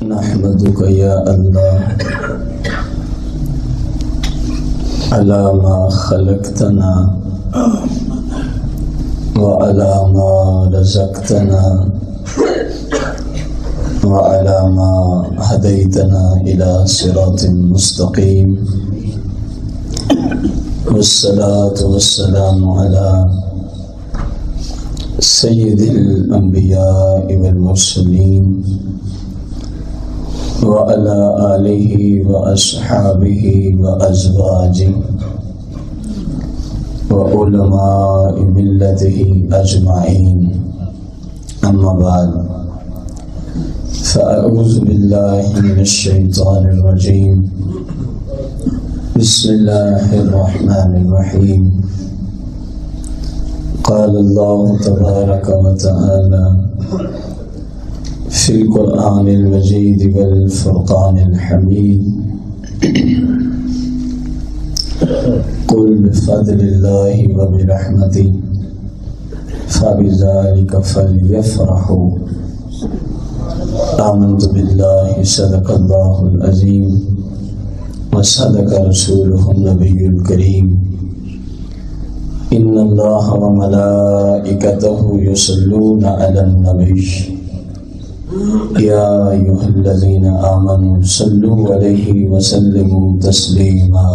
نحمدک یا اللہ علی ما خلقتنا وعلی ما رزقتنا وعلی ما ہدیتنا الی صراط مستقیم والصلاة والسلام علی سید الانبیاء والمرسلین وعلى آلہ واصحابہ وازواجہ وعلماء ملتہ اجمعین، اما بعد فاعوذ باللہ من الشیطان الرجیم، بسم اللہ الرحمن الرحیم۔ قال اللہ تبارک وتعالی فی القرآن المجید والفرقان الحمید، قل بفضل اللہ وبرحمتہ فبذلک فلیفرحوا آمنت باللہ صدق اللہ العظیم وصدق رسولہ النبی الکریم۔ ان اللہ وملائکتہ یصلون علی النبی یا ایھا الذین آمنوا صلوا علیہ وسلموا تسلیما۔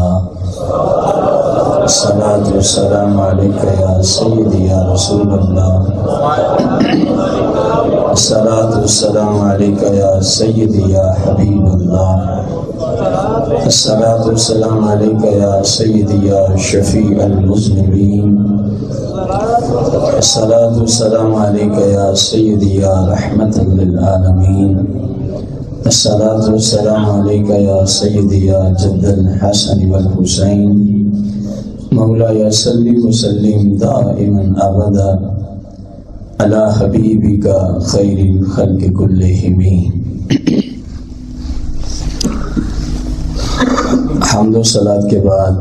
الصلاۃ والسلام علیک یا سیدی یا رسول اللہ، الصلاۃ والسلام علیک یا سیدی یا حبیب اللہ، الصلاۃ والسلام علیک یا سیدی یا شفیع المذنبین، الصلاۃ والسلام علیک یا سیدی یا رحمۃ للعالمین، الصلاۃ والسلام علیک یا سیدی یا جد الحسن والحسین، مولاي صلی وسلم دائما ابدا علی حبیبک خیر الخلق کلہم۔ حمد و صلوات کے بعد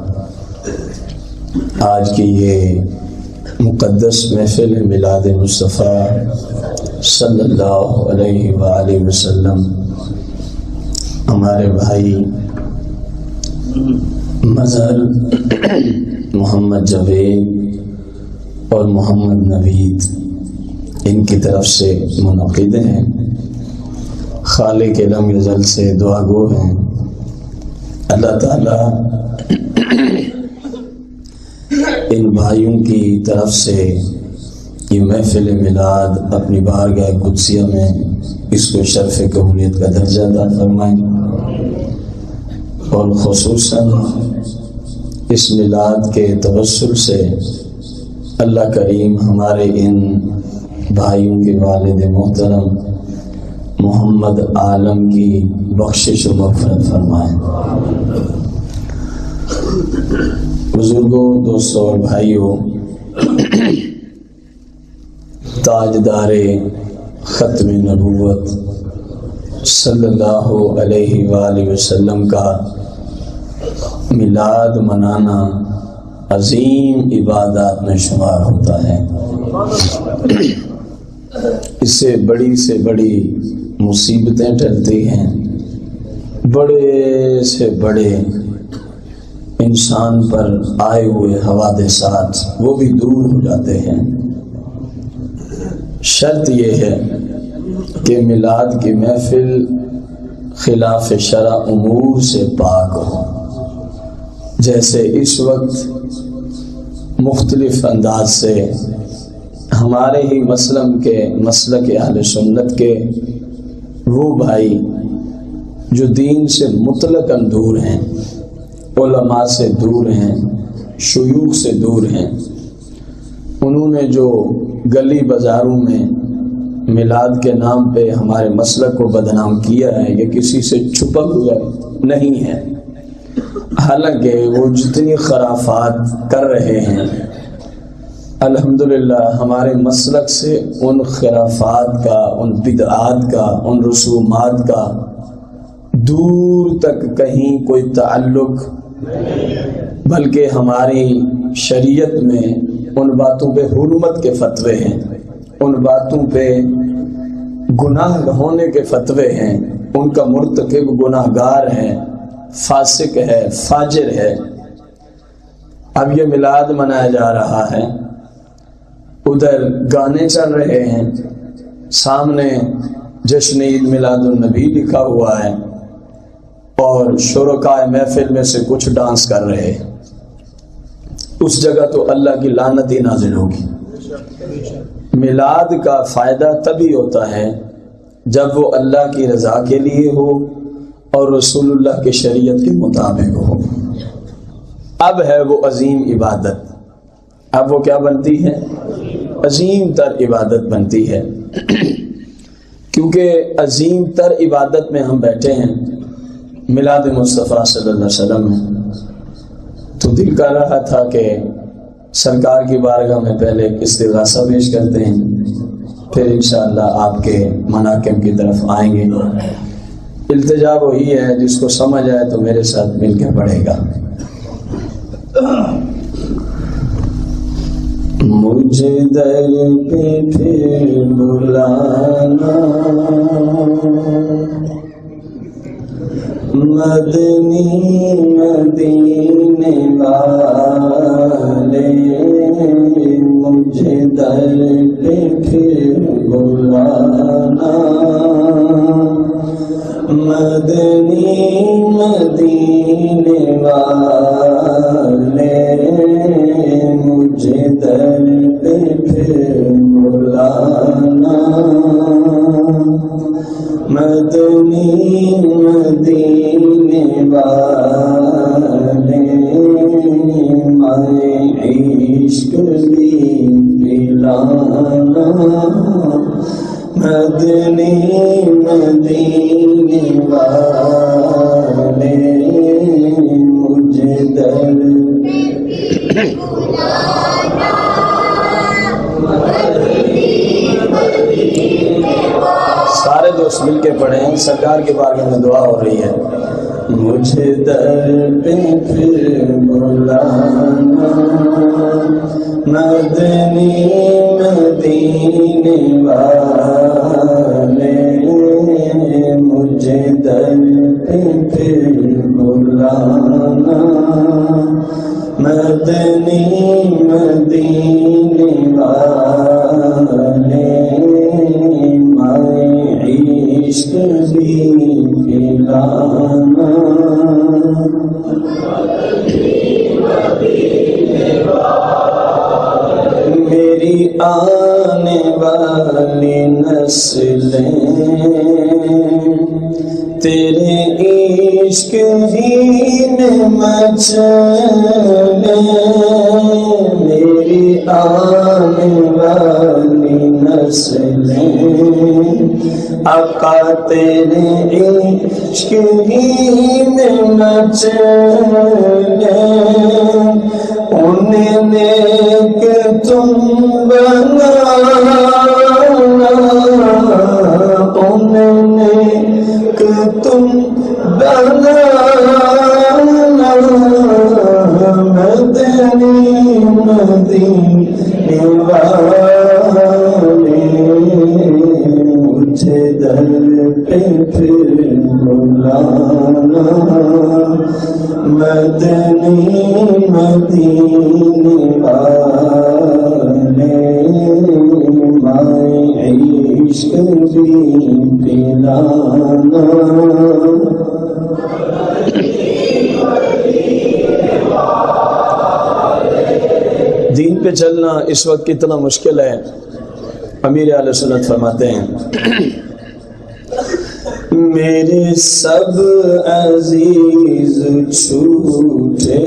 آج کی یہ مقدس محفل میلاد مصطفیٰ صلی اللہ علیہ وآلہ وسلم، ہمارے بھائی مظہر محمد جاوید اور محمد نوید ان کی طرف سے منعقد ہیں۔ خالق لم یزل سے دعا گو ہیں، اللہ تعالیٰ ان بھائیوں کی طرف سے یہ محفل میلاد اپنی بارگاہ قدسیہ میں اس کو شرف قبولیت کا درجہ عطا فرمائیں، اور خصوصاً اس میلاد کے توسل سے اللہ کریم ہمارے ان بھائیوں کے والد محترم محمد عالم کی بخشش و مغفرت فرمائیں۔ بزرگوں، دوستوں اور بھائیوں، تاجدار ختم نبوت صلی اللہ علیہ وآلہ وسلم کا میلاد منانا عظیم عبادات میں شمار ہوتا ہے۔ اس سے بڑی مصیبتیں ٹلتی ہیں، بڑے سے بڑے انسان پر آئے ہوئے حوادثات وہ بھی دور ہو جاتے ہیں۔ شرط یہ ہے کہ میلاد کی محفل خلاف شرع امور سے پاک ہو۔ جیسے اس وقت مختلف انداز سے ہمارے ہی مسلک اہل سنت کے وہ بھائی جو دین سے مطلقاً دور ہیں، علماء سے دور ہیں، شیوخ سے دور ہیں، انہوں نے جو گلی بازاروں میں میلاد کے نام پہ ہمارے مسلک کو بدنام کیا ہے، یہ کسی سے چھپا ہوا نہیں ہے۔ حالانکہ وہ جتنی خرافات کر رہے ہیں، الحمدللہ ہمارے مسلک سے ان خرافات کا، ان بدعات کا، ان رسومات کا دور تک کہیں کوئی تعلق، بلکہ ہماری شریعت میں ان باتوں پہ حرمت کے فتوے ہیں، ان باتوں پہ گناہ ہونے کے فتوے ہیں ان کا مرتکب گناہ گار ہے، فاسق ہے، فاجر ہے۔ اب یہ میلاد منایا جا رہا ہے، ادھر گانے چل رہے ہیں، سامنے جشن عید میلاد النبی لکھا ہوا ہے، اور شرکائے محفل میں سے کچھ ڈانس کر رہے ہیں۔ اس جگہ تو اللہ کی لعنت ہی نازل ہوگی۔ میلاد کا فائدہ تبھی ہوتا ہے جب وہ اللہ کی رضا کے لیے ہو اور رسول اللہ کی شریعت کے مطابق ہو۔ اب ہے وہ عظیم عبادت، اب وہ کیا بنتی ہے؟ عظیم تر عبادت بنتی ہے۔ کیونکہ عظیم تر عبادت میں ہم بیٹھے ہیں، میلاد مصطفیٰ صلی اللہ علیہ وسلم میں، تو دل کر رہا تھا کہ سرکار کی بارگاہ میں پہلے استغاثہ پیش کرتے ہیں، پھر انشاءاللہ آپ کے مناقب کی طرف آئیں گے۔ التجا وہی ہے، جس کو سمجھ آئے تو میرے ساتھ مل کے پڑھے گا۔ مجھے در پہ پھر بلانا، مدنی مدینے والے، مجھے در پہ پھر بلانا، مدنی مدینے والے، مجھے در پہ پھر بلانا، مدنی مدینے والے، میں عشق بھی پلانا، مدنی مدینے والے، مجھے در سارے دوست مل کے پڑھیں، سرکار کے بارگاہ میں دعا ہو رہی ہے۔ مجھے در پہ پھر بلانا، مدنی مدینے والے، مجھے در پہ پھر بلانا، مدنی مدینے والے، عشق بھی پلانا، میری آنے والی نسلیں تیرے عشق ہی میں مچلیں، میری آنے والی نسلیں آقا تیرے عشق ہی میں مچلیں، انہیں نیک تم بنانا، انہیں نیک تم بنانا، مدنی مدینے والے، مجھے در پہ پھر بلانا، مدنی مدینے والے، میں عشق بھی پلانا، دین پہ چلنا اس وقت کتنا مشکل ہے۔ امیر اہل سنت فرماتے ہیں، میرے سب عزیز چھوٹے،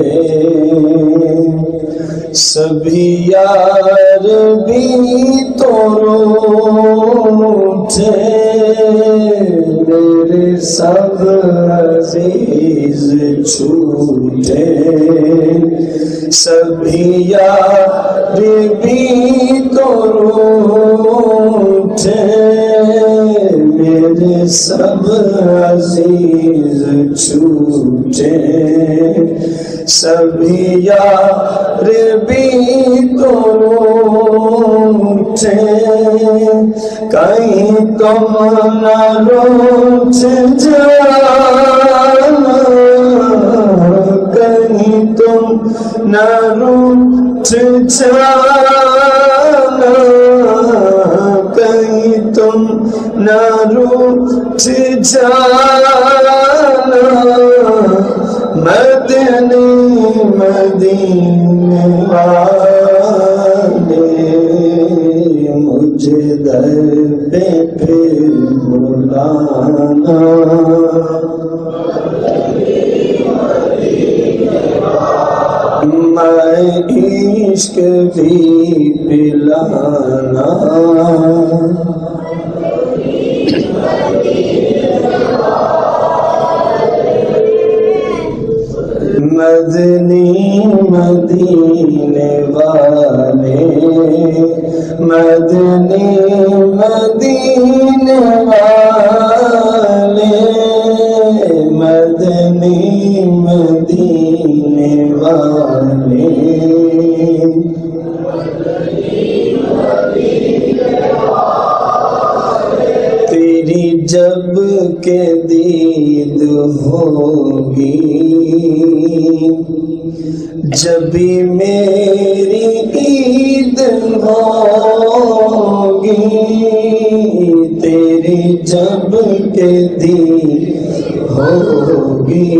سبھی یار بھی تو روٹھے، میرے سب عزیز چھوٹے، سبھی یار بھی تو روٹھے، میرے سب عزیز چھوٹے، سبھی یار بھی تو روٹھے، اٹھے کہیں تم نہ روٹھ جانا، کہیں تم نہ روٹھ جانا، کہیں تم نہ روٹھ جانا، مدنی مدینے والے مجھے در پہ پھر بلانا، میں عشق بھی پلانا، مدنی مدینے والے، مدنی مدینے والے، مدنی مدینے والے، تیری جب کہ دید ہوگی، جبھی میری عید ہوگی، تیری جب کہ دید ہوگی،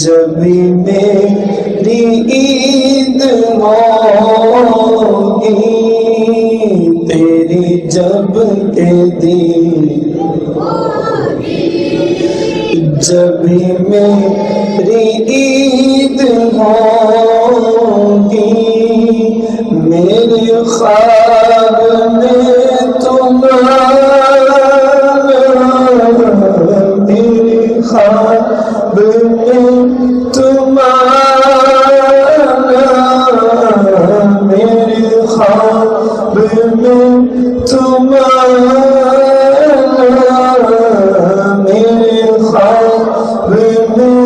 جبھی میری عید ہوگی، تیری جب کہ دید جبھی میری عید ہوگی، میرے خواب میں تمہارا، میرے خواب میں تمہارا، میرے خواب میں تمہارا، میرے خواب میں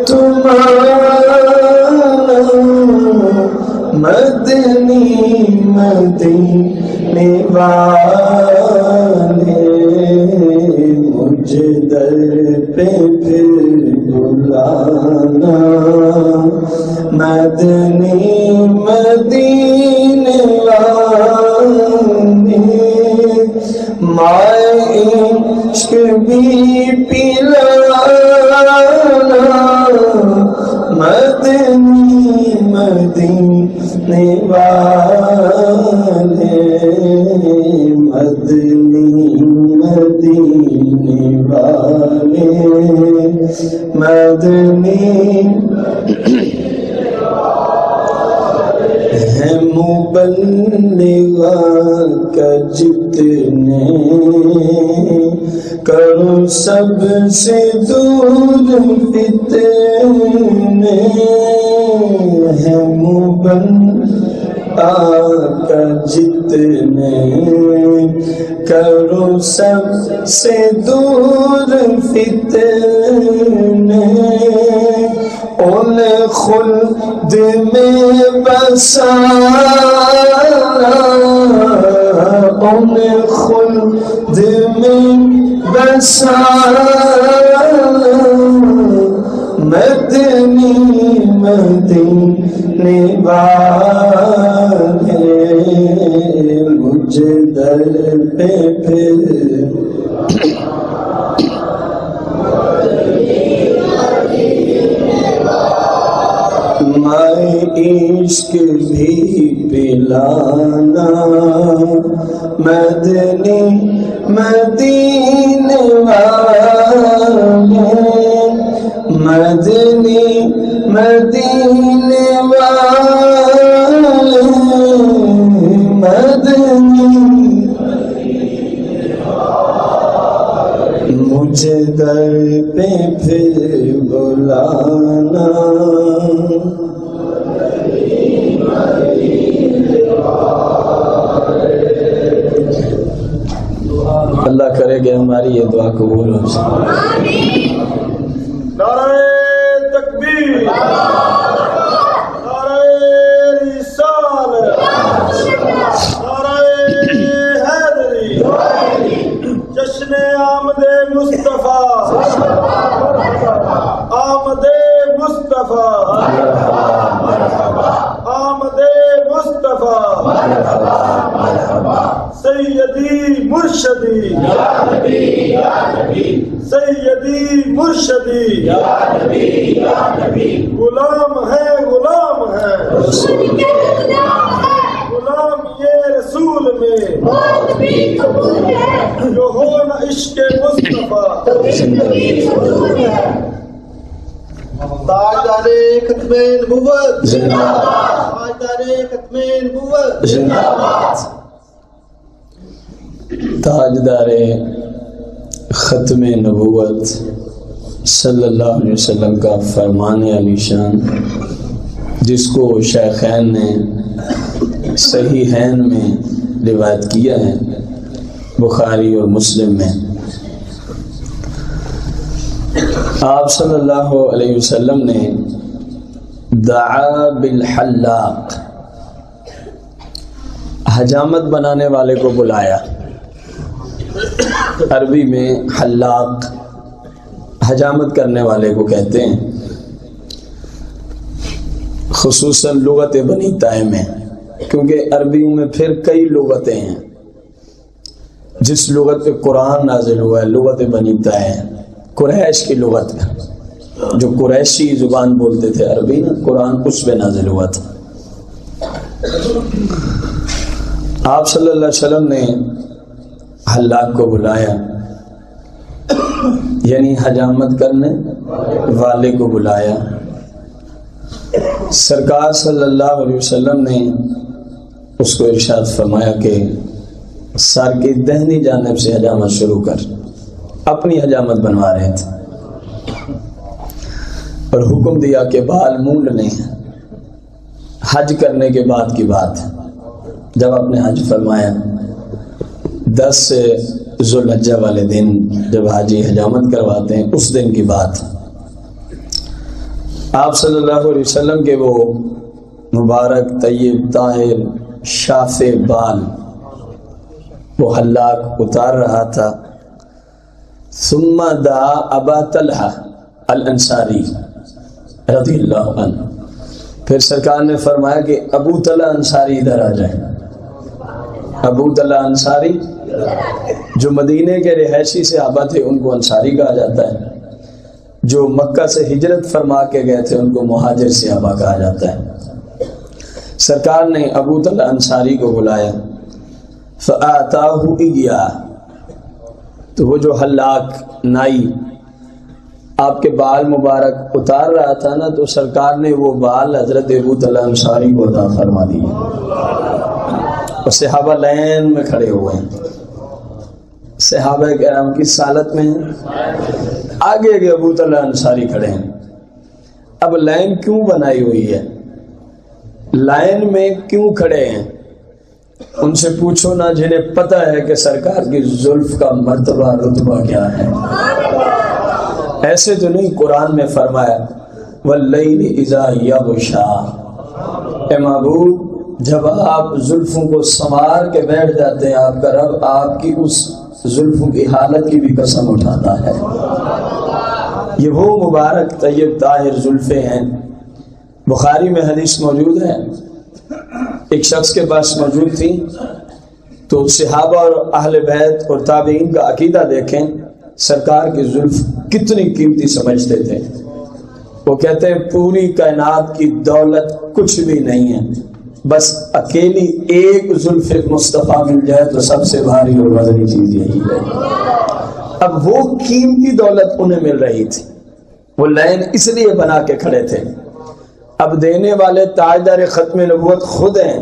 تمہارا، مدنی مدینے والے مجھے در پہ پھر بلانا، مدنی مدینے والے مائے عشق بھی پلانا، مدنی مدینے والے، مدنی مدینے والے، مدنی ہے مبلغ کا جتنے کرو سب سے دور فتنے، ہے مبلغ کا جتنے کرو سب سے دور فتنے، ان خلد میں بسانا، ان خلد میں بسانا، مدنی مدینے والے مجھے در پہ پھر مائے عشق بھی پلانا، مدنی مدینے والے، مدنی مدینے والے، مدنی مجھے در پہ پھر بلانا، اللہ کرے کہ ہماری یہ دعا قبول ہو جائے۔ نعرہ تکبیر، نعرہ رسالت، نعرہ سیدی مرشدی یا نبی یا نبی سیدی مرشدی یا نبی یا نبی غلام ہے رسول کے غلام ہے غلام یہ رسول میں موت بھی قبول ہے جو ہو نہ عشق مصطفیٰ تو زندگی فضول ہے تاجدار ختم نبوت زندہ باد، تاجدار ختم نبوت زندہ باد۔ تاجدار ختم نبوت صلی اللہ علیہ وسلم کا فرمان علی شان، جس کو شیخین نے صحیحین میں روایت کیا ہے، بخاری اور مسلم میں۔ آپ صلی اللہ علیہ وسلم نے دعا بالحلاق، حجامت بنانے والے کو بلایا۔ عربی میں حلاق حجامت کرنے والے کو کہتے ہیں، خصوصاً لغت بنی طائع میں، کیونکہ عربیوں میں پھر کئی لغتیں ہیں۔ جس لغت پہ قرآن نازل ہوا ہے لغت بنی طائع، قریش کی لغت میں، جو قریشی زبان بولتے تھے عربی نا، قرآن اس پہ نازل ہوا تھا۔ آپ صلی اللہ علیہ وسلم نے حلاق کو بلایا، یعنی حجامت کرنے والے کو بلایا۔ سرکار صلی اللہ علیہ وسلم نے اس کو ارشاد فرمایا کہ سر کی دہنی جانب سے حجامت شروع کر۔ اپنی حجامت بنوا رہے تھے اور حکم دیا کہ بال مونڈنے ہیں۔ حج کرنے کے بعد کی بات، جب آپ نے حج فرمایا 10 ذوالحجہ والے دن جب حاجی حجامت کرواتے ہیں، اس دن کی بات، آپ صلی اللہ علیہ وسلم کے وہ مبارک طیب طاہر شاف بال وہ حلاق اتار رہا تھا۔ ثم دعا ابا طلحہ الانصاری رضی اللہ عنہ، پھر سرکار نے فرمایا کہ ابو طلحہ انصاری ادھر آ جائیں۔ ابو طلحہ انصاری جو مدینے کے رہائشی صحابہ تھے ان کو انصاری کہا جاتا ہے، جو مکہ سے ہجرت فرما کے گئے تھے ان کو مہاجر صحابہ کہا جاتا ہے۔ سرکار نے ابو طلحہ انصاری کو بلایا، فآتاہ ایاہ، تو وہ جو حلاق نائی آپ کے بال مبارک اتار رہا تھا نا، تو سرکار نے وہ بال حضرت ابو طلحہ انصاری کو عطا فرما دیے، اور صحابہ لائن میں کھڑے ہوئے ہیں۔ صحابہ کرام کی سالت میں ہیں، آگے کے ابو طلحہ انصاری کھڑے ہیں۔ اب لائن کیوں بنائی ہوئی ہے، لائن میں کیوں کھڑے ہیں؟ ان سے پوچھو نا جنہیں پتہ ہے کہ سرکار کی زلف کا مرتبہ رتبہ کیا ہے۔ ایسے تو نہیں، قرآن میں فرمایا وَاللَّيْلِ إِذَا يَغْشَىٰ، اے معبود جب آپ زلفوں کو سنوار کے بیٹھ جاتے ہیں، آپ کا رب آپ کی اس زلفوں کی حالت کی بھی قسم اٹھاتا ہے۔ یہ وہ مبارک طیب طاہر زلفیں ہیں۔ بخاری میں حدیث موجود ہے، ایک شخص کے پاس موجود تھی، تو صحابہ اور اہل بیت اور تابعین کا عقیدہ دیکھیں، سرکار کی زلف کتنی قیمتی سمجھتے تھے۔ وہ کہتے ہیں پوری کائنات کی دولت کچھ بھی نہیں ہے، بس اکیلی ایک زلف مصطفیٰ مل جائے تو سب سے بھاری اور وزنی چیز یہی ہے۔ اب وہ قیمتی دولت انہیں مل رہی تھی، وہ لائن اس لیے بنا کے کھڑے تھے۔ اب دینے والے تاجدار ختم نبوت خود ہیں،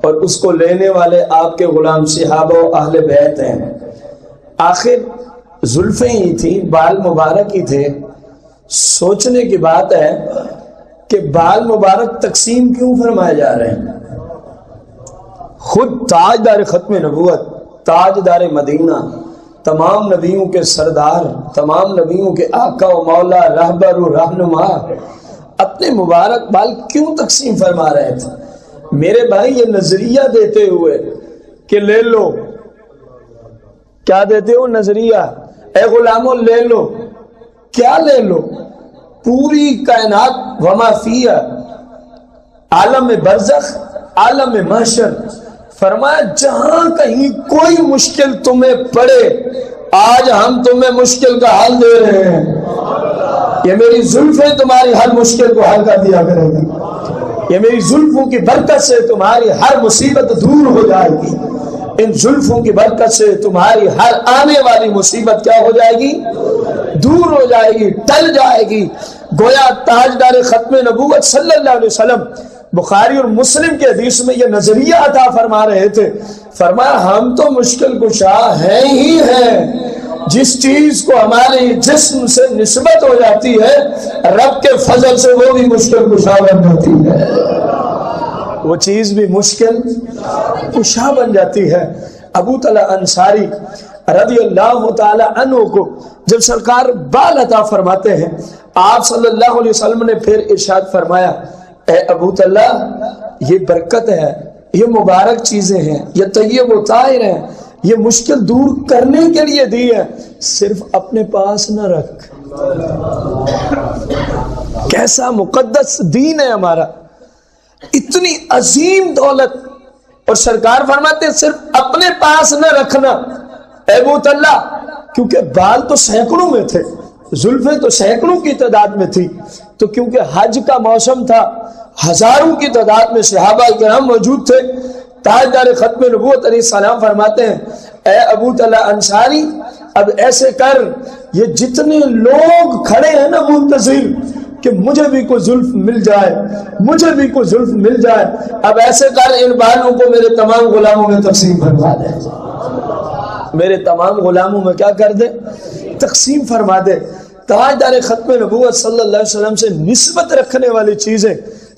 اور اس کو لینے والے آپ کے غلام صحابہ و اہل بیت ہیں۔ آخر زلفیں ہی تھیں، بال مبارک ہی تھے۔ سوچنے کی بات ہے کہ بال مبارک تقسیم کیوں فرمائے جا رہے ہیں؟ خود تاجدار ختم نبوت، تاجدار مدینہ، تمام نبیوں کے سردار، تمام نبیوں کے آقا و مولا، رہبر و رہنما، اپنے مبارک بال کیوں تقسیم فرما رہے تھے؟ میرے بھائی یہ نظریہ دیتے ہوئے کہ لے لو، کیا دیتے ہو نظریہ؟ اے غلاموں لے لو، کیا لے لو؟ پوری کائنات وما فیہا، عالم برزخ، عالم محشر، فرمایا جہاں کہیں کوئی مشکل تمہیں پڑے آج ہم تمہیں مشکل کا حل دے رہے ہیں، یہ میری زلفیں تمہاری ہر مشکل کو حل کر دیا کرے گی، یہ میری زلفوں کی برکت سے تمہاری ہر مصیبت دور ہو جائے گی، ان زلفوں کی برکت سے تمہاری ہر آنے والی مصیبت کیا ہو جائے گی؟ دور ہو جائے گی، ٹل جائے گی۔ گویا تاجدار ختم نبوت صلی اللہ علیہ وسلم بخاری اور مسلم کے حدیث میں یہ نظریہ عطا فرما رہے تھے، فرمایا ہم تو مشکل کشا ہیں ہی ہیں، جس چیز کو ہمارے جسم سے نسبت ہو جاتی ہے رب کے فضل سے وہ بھی مشکل کشا بن جاتی ہے، وہ چیز بھی مشکل کشا بن جاتی ہے۔ ابو طلحہ انصاری رضی اللہ تعالی عنہ کو جب سرکار بال عطا فرماتے ہیں، آپ صلی اللہ علیہ وسلم نے پھر ارشاد فرمایا اے ابو طلحہ یہ برکت ہے، یہ مبارک چیزیں ہیں، یہ طیب و طاہر ہیں، یہ مشکل دور کرنے کے لیے دی ہے، صرف اپنے پاس نہ رکھ۔ کیسا مقدس دین ہے ہمارا، اتنی عظیم دولت، اور سرکار فرماتے ہیں صرف اپنے پاس نہ رکھنا اے ابو طلحہ، کیونکہ بال تو سینکڑوں میں تھے، زلفیں تو سینکڑوں کی تعداد میں تھی، تو کیونکہ حج کا موسم تھا، ہزاروں کی تعداد میں صحابہ کرام موجود تھے۔ تاجدار ختم نبوت علیہ السلام فرماتے ہیں اے ابو طلحہ انصاری اب ایسے کر، یہ جتنے لوگ کھڑے ہیں نا منتظر کہ مجھے بھی کوئی زلف مل جائے، مجھے بھی کوئی زلف مل جائے، اب ایسے کر ان بالوں کو میرے تمام غلاموں میں تقسیم فرما دے، میرے تمام غلاموں میں کیا کر دے؟ تقسیم فرما دے۔ تاجدار ختم نبوت صلی اللہ علیہ وسلم سے نسبت رکھنے والی چیزیں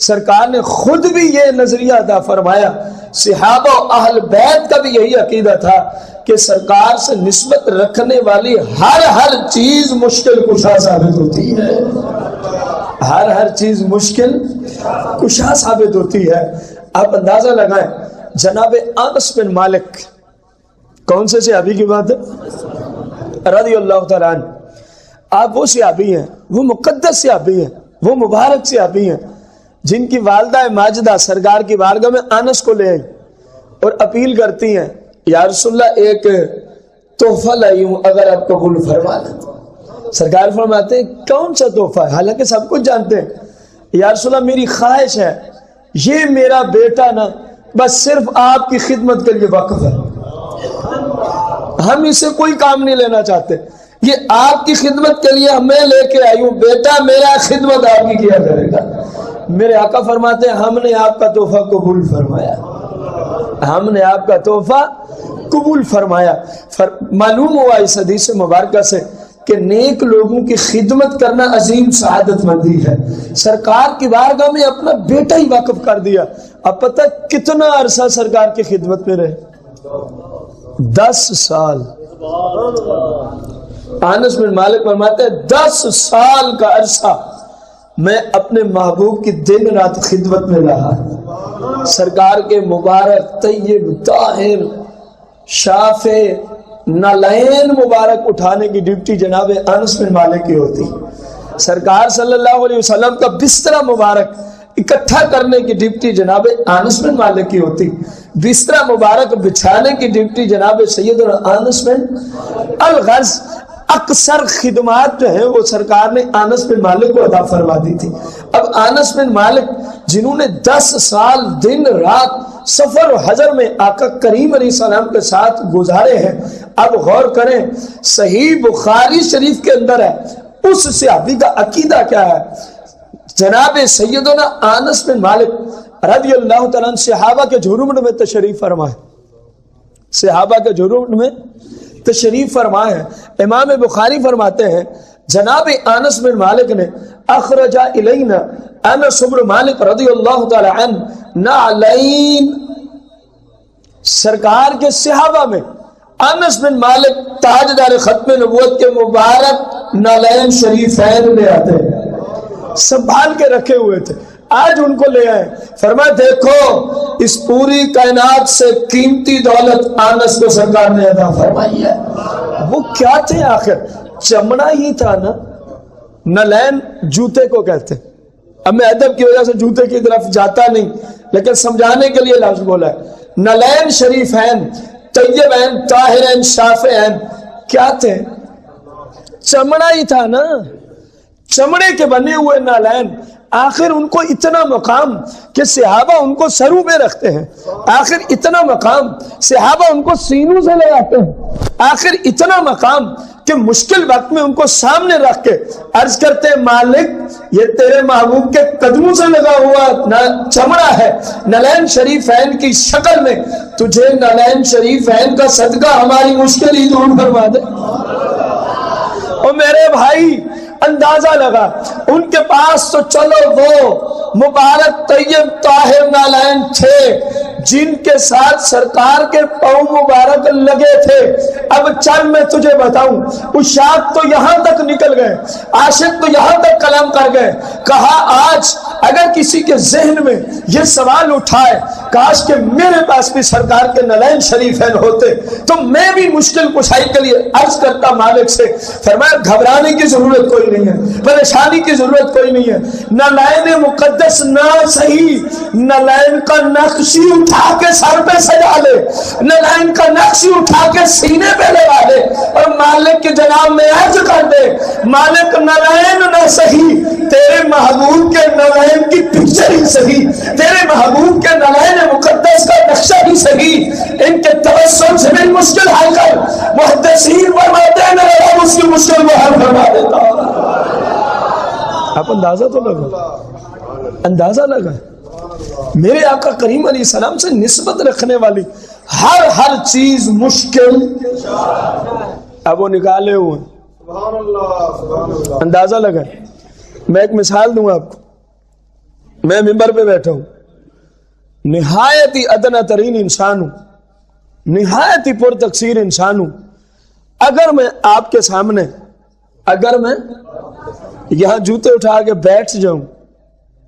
سرکار نے خود بھی یہ نظریہ عطا فرمایا، صحابہ و اہل بیت کا بھی یہی عقیدہ تھا کہ سرکار سے نسبت رکھنے والی ہر چیز مشکل کشا ثابت ہوتی ہے، ہر چیز مشکل کشا ثابت ہوتی ہے۔ آپ اندازہ لگائیں جناب انس بن مالک، کون سے صحابی کی بات ہے؟ رضی اللہ تعالیٰ عنہ، آپ وہ صحابی ہیں، وہ مقدس صحابی ہیں، وہ مبارک صحابی ہیں جن کی والدہ ماجدہ سرکار کی بارگاہ میں انس کو لے آئی اور اپیل کرتی ہیں یا رسول اللہ ایک تحفہ لائی ہوں اگر آپ قبول فرما لیں۔ سرکار فرماتے ہیں کون سا تحفہ ہے؟ حالانکہ سب کچھ جانتے ہیں۔ یا رسول اللہ میری خواہش ہے یہ میرا بیٹا نا بس صرف آپ کی خدمت کے لیے وقف ہے، ہم اسے کوئی کام نہیں لینا چاہتے، یہ آپ کی خدمت کے لیے میں لے کے آئی ہوں، بیٹا میرا خدمت آپ کی کیا کرے گا۔ میرے آقا فرماتے ہیں ہم نے آپ کا تحفہ قبول فرمایا، ہم نے آپ کا تحفہ قبول فرمایا۔ معلوم ہوا اس حدیث مبارکہ سے کہ نیک لوگوں کی خدمت کرنا عظیم سعادت مندی ہے۔ سرکار کی بارگاہ میں اپنا بیٹا ہی واقف کر دیا۔ اب پتہ کتنا عرصہ سرکار کی خدمت میں رہے؟ 10 سال۔ انس بن مالک فرماتے ہیں 10 سال کا عرصہ میں اپنے محبوب کی دن رات خدمت میں رہا۔ سرکار کے مبارک طیب طاہر شافع نالین مبارک اٹھانے کی ڈیوٹی جناب انس بن مالک کی ہوتی، سرکار صلی اللہ علیہ وسلم کا بسترا مبارک اکٹھا کرنے کی ڈیوٹی جناب انس بن مالک کی ہوتی، بسترا مبارک بچھانے کی ڈیوٹی جناب سیدنا انس بن الغرض۔ اکثر خدمات جو ہیں وہ سرکار نے انس بن مالک کو عطا فرما دی تھی۔ اب انس بن مالک جنہوں نے 10 سال دن رات سفر و حضر میں آقا کریم علیہ السلام کے ساتھ گزارے ہیں، اب غور کریں صحیح بخاری شریف کے اندر ہے اس صحابی کا عقیدہ کیا ہے۔ جناب سیدنا انس بن مالک رضی اللہ تعالیٰ عنہ صحابہ کے جھرمٹ میں تشریف فرمائے، صحابہ کے جھرمٹ میں تشریف فرمائے ہیں۔ امام بخاری فرماتے ہیں جناب انس بن مالک نے اخرجا الینا انس بن مالک رضی اللہ تعالی عنہ نعلین، سرکار کے صحابہ میں انس بن مالک تاجدار ختم نبوت کے مبارک نعلین شریفین لے آتے ہیں، سنبھال کے رکھے ہوئے تھے، آج ان کو لے آئے، فرمایا دیکھو اس پوری کائنات سے قیمتی دولت انس کو سرکار نے عطا فرمائی ہے۔ وہ کیا تھے آخر؟ چمڑا ہی تھا نا، نلین جوتے کو کہتے ہیں۔ اب میں ادب کی وجہ سے جوتے کی طرف جاتا نہیں، لیکن سمجھانے کے لیے لفظ بولا ہے۔ نلین شریفین طیبین طاہرین شافعین کیا تھے؟ چمڑا ہی تھا نا، چمڑے کے بنے ہوئے نالین. آخر ان کو اتنا مقام کہ صحابہ ان کو سروں پہ رکھتے ہیں، آخر اتنا مقام صحابہ ان کو سینوں سے لے آتے ہیں، آخر اتنا مقام کہ مشکل وقت میں ان کو سامنے رکھ کے عرض کرتے ہیں مالک یہ تیرے محبوب کے قدموں سے لگا ہوا چمڑا ہے نلین شریفین کی شکل میں، تجھے نلین شریفین کا صدقہ ہماری مشکل ہی دور فرما دے. اور میرے بھائی اندازہ لگا ان کے پاس تو چلو وہ مبارک طیب طاہر نالین تھے جن کے ساتھ سرکار کے پاؤں مبارک لگے تھے. اب چل میں تجھے بتاؤں، عشاق تو یہاں تک نکل گئے، عاشق تو یہاں تک کلام کر گئے. کہا آج اگر کسی کے ذہن میں یہ سوال اٹھائے کاش کہ میرے پاس بھی سرکار کے نلین شریفین ہوتے تو میں بھی مشکل کشائی کے لیے عرض کرتا مالک سے. فرمایا گھبرانے کی ضرورت کوئی نہیں ہے، پریشانی کی ضرورت کوئی نہیں ہے. نلین مقدس نہ صحیح، نلین کا نقشی اٹھا کے سر پہ سجا لے، نلین کا نقشی اٹھا کے سینے پہ لگا لے اور مالک کے جناب میں عرض کر دے مالک نلین نہ صحیح، تیرے محبوب کے نلین کی پکچر ہی صحیح، تیرے محبوب کے نلین مقدس کا نقشہ ہی صحیح. ان کے توسل سے بھی مشکل حل کر. محدثین فرماتے ہیں اللہ اس کی مشکل کو حل فرما دیتا. آپ اندازہ تو لگا، اندازہ لگا میرے آقا کریم علیہ السلام سے نسبت رکھنے والی ہر چیز مشکل اب وہ نکالے ہوئے. اندازہ لگا. میں ایک مثال دوں آپ کو. میں ممبر پہ بیٹھا ہوں، نہایت ہی ادنا ترین انسان ہوں، نہایت ہی پر تقصیر انسان ہوں. اگر میں آپ کے سامنے اگر میں یہاں جوتے اٹھا کے بیٹھ جاؤں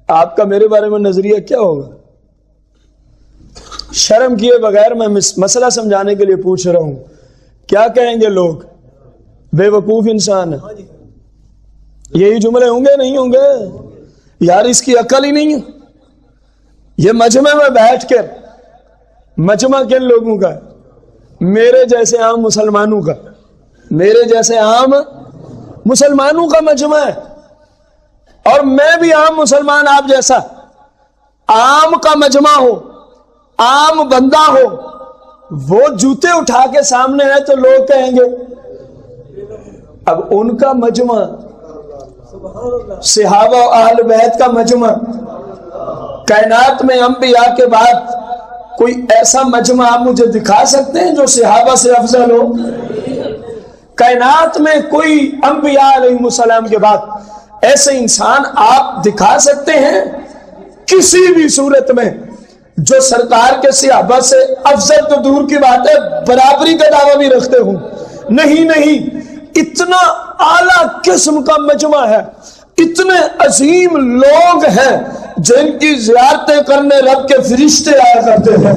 آپ کا میرے بارے میں نظریہ کیا ہوگا؟ شرم کیے بغیر میں مسئلہ سمجھانے کے لیے پوچھ رہا ہوں. کیا کہیں گے لوگ؟ بے وقوف انسان ہے. یہی جملے ہوں گے نہیں ہوں گے؟ یار اس کی عقل ہی نہیں ہے. یہ مجمع میں بیٹھ کر، مجمع کن لوگوں کا؟ میرے جیسے عام مسلمانوں کا، میرے جیسے عام مسلمانوں کا مجمع ہے. اور میں بھی عام مسلمان آپ جیسا عام کا مجمع ہو، عام بندہ ہو، وہ جوتے اٹھا کے سامنے ہے تو لوگ کہیں گے. اب ان کا مجمع، صحابہ و اہل بیت کا مجمع، کائنات میں انبیاء کے بعد کوئی ایسا مجمع آپ مجھے دکھا سکتے ہیں جو صحابہ سے افضل ہو؟ کائنات میں کوئی انبیاء علیہ السلام کے بعد ایسے انسان آپ دکھا سکتے ہیں کسی بھی صورت میں جو سرکار کے صحابہ سے افضل تو دور کی بات ہے برابری کا دعویٰ بھی رکھتے ہوں؟ نہیں. اتنا اعلیٰ قسم کا مجمع ہے، اتنے عظیم لوگ ہیں جن کی زیارتیں کرنے رب کے فرشتے آیا کرتے ہیں.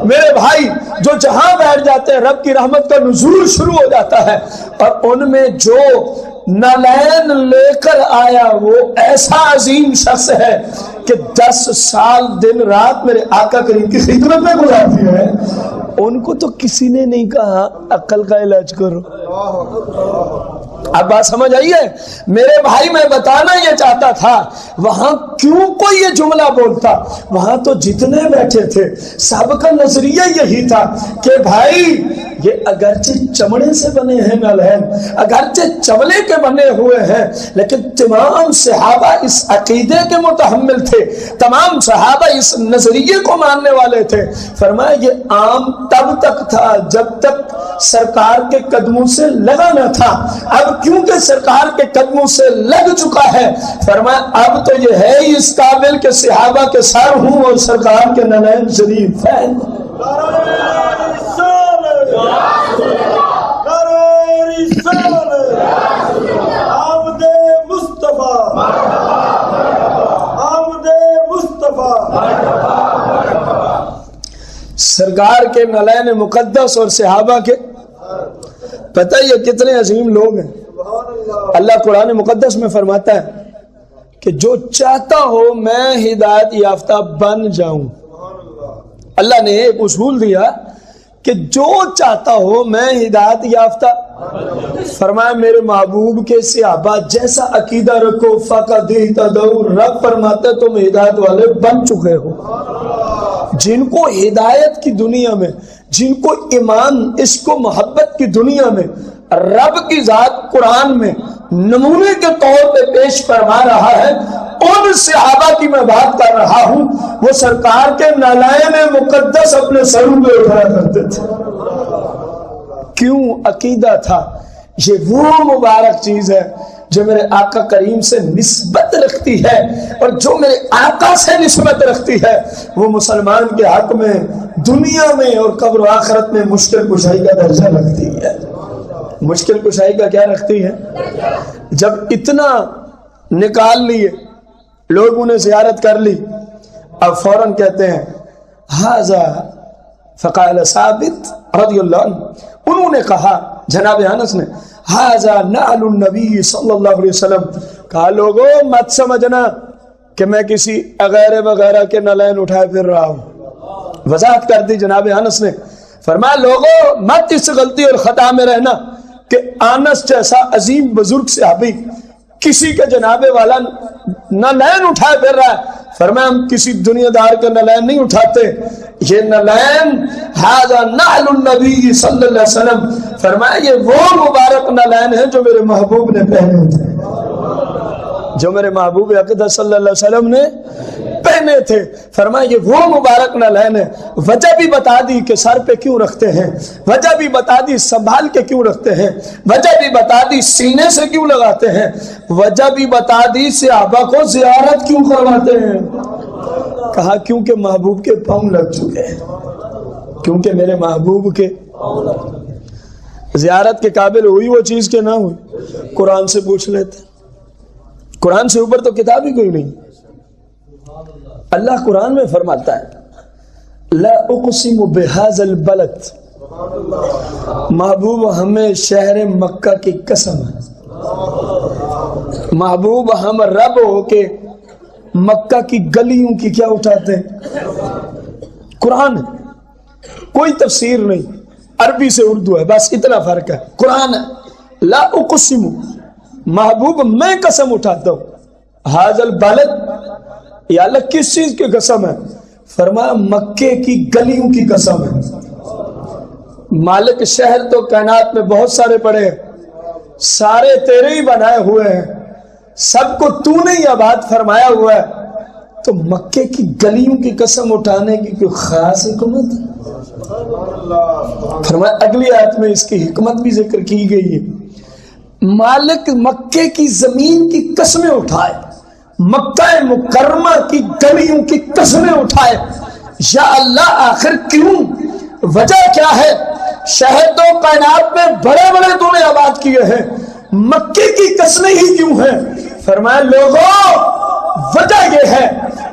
میرے بھائی جو جہاں بیٹھ جاتے ہیں رب کی رحمت کا نزول شروع ہو جاتا ہے. اور ان میں جو نلین لے کر آیا وہ ایسا عظیم شخص ہے کہ 10 سال دن رات میرے آقا کریم کی خدمت میں گزار دیا ہے. ان کو تو کسی نے نہیں کہا عقل کا علاج کرو. اب بات سمجھ آئی ہے میرے بھائی؟ میں بتانا یہ چاہتا تھا وہاں کیوں کوئی یہ جملہ بولتا. وہاں تو جتنے بیٹھے تھے سب کا نظریہ یہی تھا کہ بھائی یہ اگرچہ چمڑے سے بنے ہیں نلین، اگرچہ چمڑے کے بنے ہوئے ہیں، لیکن تمام صحابہ اس عقیدے کے متحمل تھے، تمام صحابہ اس نظریے کو ماننے والے تھے. فرمایا یہ عام تب تک تھا جب تک سرکار کے قدموں سے لگا نہ تھا. اب کیونکہ سرکار کے قدموں سے لگ چکا ہے فرمایا اب تو یہ ہے اس قابل کہ صحابہ کے سر ہوں اور سرکار کے نلین شریف ہیں. سرکار کے نلین مقدس اور صحابہ کے پتہ یہ کتنے عظیم لوگ ہیں. اللہ قرآن مقدس میں فرماتا ہے کہ جو چاہتا ہو میں ہدایت یافتہ بن جاؤں اللہ نے ایک اصول دیا کہ جو چاہتا ہو میں ہدایت یافتہ، فرمایا میرے محبوب کے صحابہ جیسا عقیدہ رکھو فقط اہتدوا، رب فرماتا تم ہدایت والے بن چکے ہو۔ جن کو ہدایت کی دنیا میں، جن کو ایمان عشق و محبت کی دنیا میں رب کی ذات قرآن میں نمونے کے طور پہ پیش فرما رہا ہے، ان صحابہ کی میں بات کر رہا ہوں، وہ سرکار کے نالائن مقدس اپنے سروں پہ اٹھایا کرتے تھے۔ کیوں؟ عقیدہ تھا یہ وہ مبارک چیز ہے جو میرے آقا کریم سے نسبت رکھتی ہے، اور جو میرے آقا سے نسبت رکھتی ہے وہ مسلمان کے حق میں دنیا میں اور قبر و آخرت میں مشکل کشائی کا درجہ رکھتی ہے۔ مشکل کشائی کا کیا رکھتی ہے؟ جب اتنا نکال لیے لوگوں نے زیارت کر لی، اب فوراً کہتے ہیں ھذا فقال ثابت رضی اللہ عنہ، انہوں نے کہا جناب انس نے ھذا نعل النبی صلی اللہ علیہ وسلم، کہا لوگوں مت سمجھنا کہ میں کسی غیر وغیرہ کے نالین اٹھائے پھر رہا ہوں۔ وضاحت کر دی جناب انس نے، فرمایا لوگوں مت اس غلطی اور خطا میں رہنا کہ انس جیسا عظیم بزرگ صحابی کسی کے جنابے والا نالین اٹھائے پھر رہا ہے۔ فرمایا ہم کسی دنیا دار کا نالین نہیں اٹھاتے، یہ نالین ھذا نعل النبی صلی اللہ علیہ وسلم، فرمایا یہ وہ مبارک نالین ہے جو میرے محبوب نے پہنے تھے، جو میرے محبوب اقدس صلی اللہ علیہ وسلم نے پہنے تھے۔ فرمایا یہ وہ مبارک نالین ہے۔ وجہ بھی بتا دی کہ سر پہ کیوں رکھتے ہیں، وجہ بھی بتا دی سنبھال کے کیوں رکھتے ہیں، وجہ بھی بتا دی سینے سے کیوں لگاتے ہیں، وجہ بھی بتا دی صحابہ کو زیارت کیوں کرواتے ہیں۔ کہا کیونکہ محبوب کے پاؤں لگ چکے ہیں، کیونکہ میرے محبوب کے زیارت کے قابل ہوئی وہ چیز کہ نہ ہوئی، قرآن سے پوچھ لیتے۔ قرآن سے اوپر تو کتاب ہی کوئی نہیں۔ اللہ قرآن میں فرماتا ہے لا اقسم بهذا البلد، محبوب ہمیں شہر مکہ کی قسم ہے، محبوب ہم رب ہو کے مکہ کی گلیوں کی کیا اٹھاتے ہیں؟ قرآن ہے، کوئی تفسیر نہیں، عربی سے اردو ہے، بس اتنا فرق ہے، قرآن ہے۔ لا اقسم، محبوب میں قسم اٹھاتا ہوں، ھذا البلد، یا اللہ کس چیز کی قسم ہے؟ فرمایا مکے کی گلیوں کی قسم ہے۔ مالک شہر تو کائنات میں بہت سارے پڑے ہیں، سارے تیرے ہی بنائے ہوئے ہیں، سب کو تو نے ہی آباد فرمایا ہوا ہے، تو مکے کی گلیوں کی قسم اٹھانے کی کوئی خاص حکمت ہے؟ فرمایا اگلی آیت میں اس کی حکمت بھی ذکر کی گئی ہے۔ مالک مکے کی زمین کی قسمیں اٹھائے، مکہ مکرمہ کی گلیوں کی قسمیں اٹھائے، یا اللہ آخر کیوں؟ وجہ کیا ہے؟ شہر تو کائنات میں بڑے بڑے تو نے آباد کیے ہیں، مکے کی قسمیں ہی کیوں ہیں؟ فرمایا لوگوں وجہ یہ ہے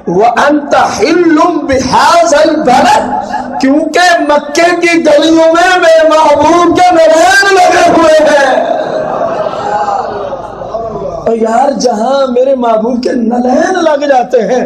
وَأَنْتَ حِلٌّ بِهَذَا الْبَلَدِ، کیونکہ مکے کی گلیوں میں میرے محبوب کے نالین لگے ہوئے ہیں۔ یار جہاں میرے محبوب کے نالین لگ جاتے ہیں،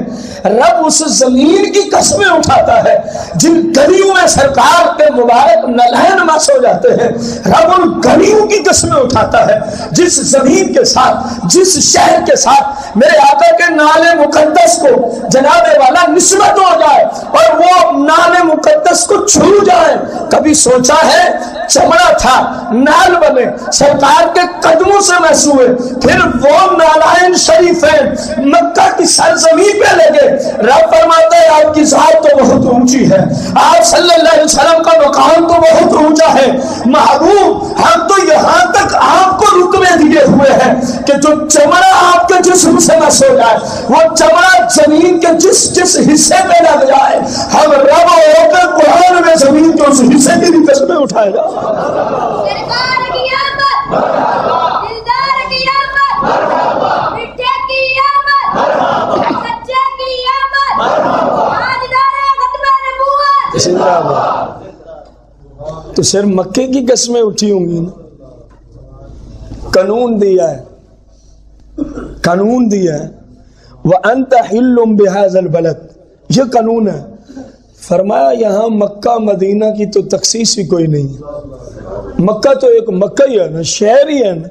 رب اس زمین کی قسمیں اٹھاتا ہے جن گلیوں میں سرکار کے مبارک نالین مس ہو جاتے ہیں، رب ان گلیوں کی قسمیں اٹھاتا ہے جس زمین کے ساتھ، جس شہر کے ساتھ میرے آقا کے نالے مقدس کو جناب والا نسبت ہو جائے اور وہ نالے مقدس کو چھو جائے۔ کبھی سوچا ہے چمڑا تھا نال بنے، سرکار کے قدموں سے محسوس ہوئے، پھر وہ نالائن شریفین مکہ کی سرزمین پہ لگے۔ رب فرماتا ہے آپ کی ذات تو بہت اونچی ہے، آپ صلی اللہ علیہ وسلم کا مقام تو بہت اونچا ہے، محبوب ہم تو یہاں تک آپ کو رتبے دیے ہوئے ہیں کہ جو چمڑا آپ کے جسم سے مس ہو جائے، وہ چمڑا زمین کے جس حصے پہ لگ جائے، ہم رب ہو کے قرآن میں زمین کے اس حصے کی بھی قسمیں اٹھائے گا۔ تو صرف مکے کی قسمیں اٹھی ہوں گی نا؟ قانون دیا ہے، قانون دیا ہے وَأَنْتَ حِلٌّ بِهَذَا الْبَلَدِ، یہ قانون ہے۔ فرمایا یہاں مکہ مدینہ کی تو تخصیص ہی کوئی نہیں ہے. مکہ تو ایک مکہ ہی ہے نا، شہر ہی ہے نا.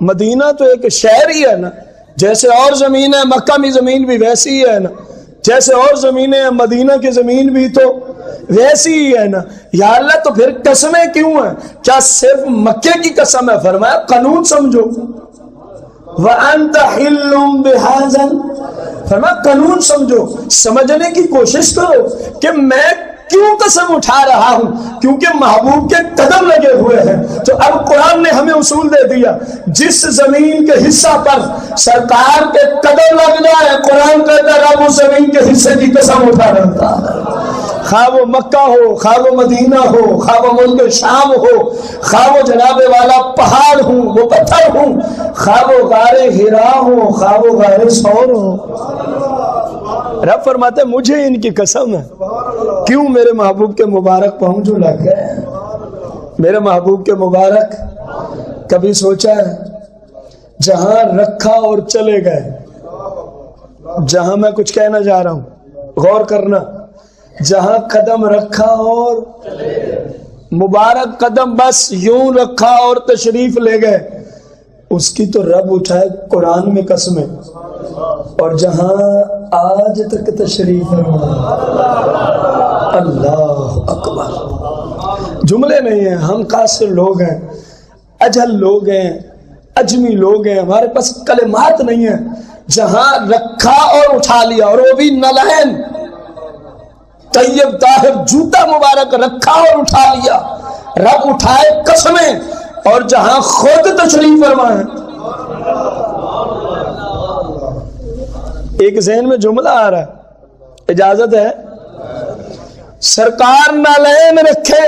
مدینہ تو ایک شہر ہی ہے نا. جیسے اور زمین ہے مکہ میں زمین بھی ویسی ہی ہے نا. جیسے اور زمینیں ہیں مدینہ کی زمین بھی تو ویسی ہی ہے نا. یا اللہ تو پھر قسمیں کیوں ہیں؟ کیا صرف مکے کی قسم ہے؟ فرمایا قانون سمجھو. وَأَنْتَ حِلٌّ بِهَذَا، فرمایا قانون سمجھو، سمجھنے کی کوشش کرو کہ میں کیوں قسم اٹھا رہا ہوں، کیونکہ محبوب کے قدم لگے ہوئے ہیں. تو اب قرآن نے ہمیں اصول دے دیا، جس زمین کے حصہ پر سرکار کے قدم لگ جائے، قرآن کہتا ہے رب اس زمین کے حصے کی قسم اٹھا رہتا ہے. خواہ وہ مکہ ہو، خواہ وہ مدینہ ہو، خواہ وہ ملک شام ہو، خواہ وہ جناب والا پہاڑ ہوں، وہ پتھر ہوں، خواہ وہ غار ہرا ہو، خواہ وہ غار ثور ہو. رب فرماتے مجھے ان کی قسم ہے. کیوں؟ میرے محبوب کے مبارک پاؤں جو لگ گئے. میرے محبوب کے مبارک کبھی سوچا ہے جہاں رکھا اور چلے گئے، جہاں میں کچھ کہنا جا رہا ہوں غور کرنا، جہاں قدم رکھا اور مبارک قدم بس یوں رکھا اور تشریف لے گئے، اس کی تو رب اٹھائے قرآن میں قسمیں. اور جہاں آج تک تشریف ہے اللہ اکبر. جملے نہیں ہیں، ہم قاصر لوگ ہیں، اجل لوگ ہیں، اجمی لوگ ہیں، ہمارے پاس کلمات نہیں ہیں. جہاں رکھا اور اٹھا لیا، اور وہ بھی نلین طیب طاہر جوتا مبارک رکھا اور اٹھا لیا. رب اٹھائے قسمیں. اور جہاں خود تشریف فرمائے. ایک ذہن میں جملہ آ رہا ہے، اجازت ہے؟ سرکار نالین رکھے،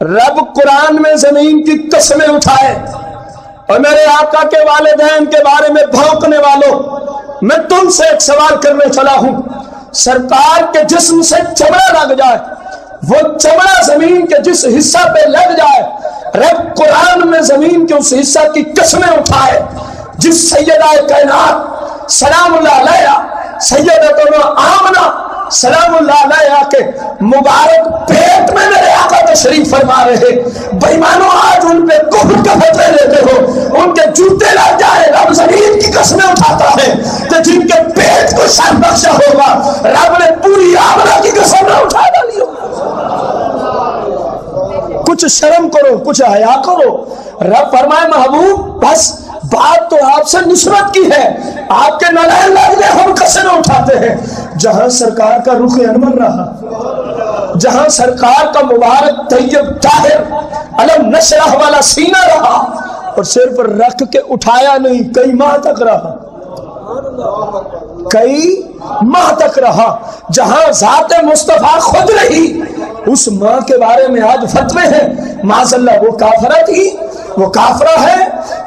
رب قرآن میں زمین کی قسمیں اٹھائے. اور میرے آقا کے والدین کے بارے میں بھونکنے والوں، میں تم سے ایک سوال کرنے چلا ہوں. سرکار کے جسم سے چمڑا لگ جائے، وہ چمڑا زمین کے جس حصہ پہ لگ جائے، رب قرآن میں زمین کے اس حصہ کی قسمیں اٹھائے جس سیدہ کائنات سلام اللہ علیہ سیدتنا آمنہ سلام اللہ علیہ کے مبارک پیٹ میں میرے آقا تشریف فرما رہے. بے ایمانوں آج ان پہ کفر کا فتوے دیتے ہو، ان کے جوتے لگ جائے، رب زمین کی قسمیں اٹھاتا ہے کہ جن کے پیٹ کو شان بخشا ہوگا رب نے پوری آمنہ کی قسم نہ اٹھا ڈالی ہوگا. کچھ شرم کرو، کچھ حیا کرو. رب فرمائے محبوب بس بات تو آپ سے نسبت کی ہے، آپ کے نالین لگ گئے، ہم قسمیں اٹھاتے ہیں. جہاں سرکار کا رخ انور رہا، جہاں سرکار کا مبارک طیب طاہر علم نشرح والا سینہ رہا، اور سر پر رکھ کے اٹھایا نہیں، کئی ماہ تک رہا، کئی ماہ تک رہا. جہاں ذات مصطفیٰ خود رہی، اس ماں کے بارے میں آج فتوے ہیں معاذ اللہ وہ کافرہ تھی، وہ کافرہ ہے.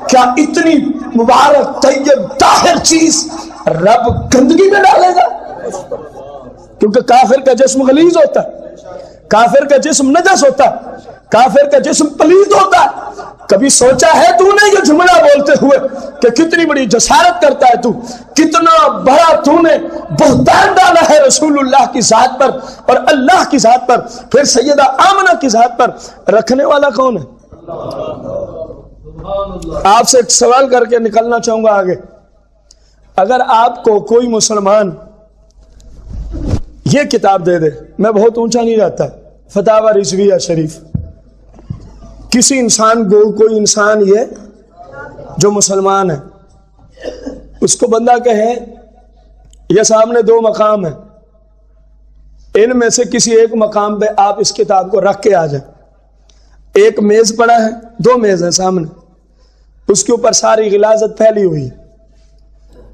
کیا اتنی مبارک طیب طاہر چیز رب گندگی میں ڈالے گا؟ کیونکہ کافر کا جسم غلیظ ہوتا ہے، کافر کا جسم نجس ہوتا ہے، کافر کا جسم پلید ہوتا ہے. کبھی سوچا ہے تو نے یہ جملہ بولتے ہوئے کہ کتنی بڑی جسارت کرتا ہے تو، کتنا بڑا تو نے بہتان ڈالا ہے رسول اللہ کی ذات پر اور اللہ کی ذات پر، پھر سیدہ آمنہ کی ذات پر. رکھنے والا کون ہے؟ آپ سے ایک سوال کر کے نکلنا چاہوں گا آگے. اگر آپ کو کوئی مسلمان یہ کتاب دے دے، میں بہت اونچا نہیں جاتا، فتاوی رضویہ شریف، کسی انسان کو کوئی انسان یہ جو مسلمان ہے اس کو بندہ کہے یہ سامنے دو مقام ہیں، ان میں سے کسی ایک مقام پہ آپ اس کتاب کو رکھ کے آ جائیں. ایک میز پڑا ہے، دو میز ہیں سامنے، اس کے اوپر ساری غلاظت پھیلی ہوئی.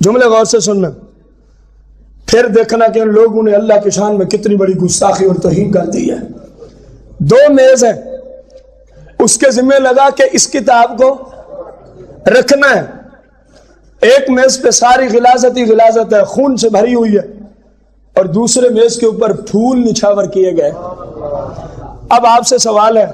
جملے غور سے سننا، پھر دیکھنا کہ ان لوگوں نے اللہ کی شان میں کتنی بڑی گستاخی اور توہین کر دی ہے. دو میز ہیں، اس کے ذمہ لگا کہ اس کتاب کو رکھنا ہے. ایک میز پہ ساری غلاظت ہی غلاظت ہے، خون سے بھری ہوئی ہے، اور دوسرے میز کے اوپر پھول نچھاور کیے گئے. اب آپ سے سوال ہے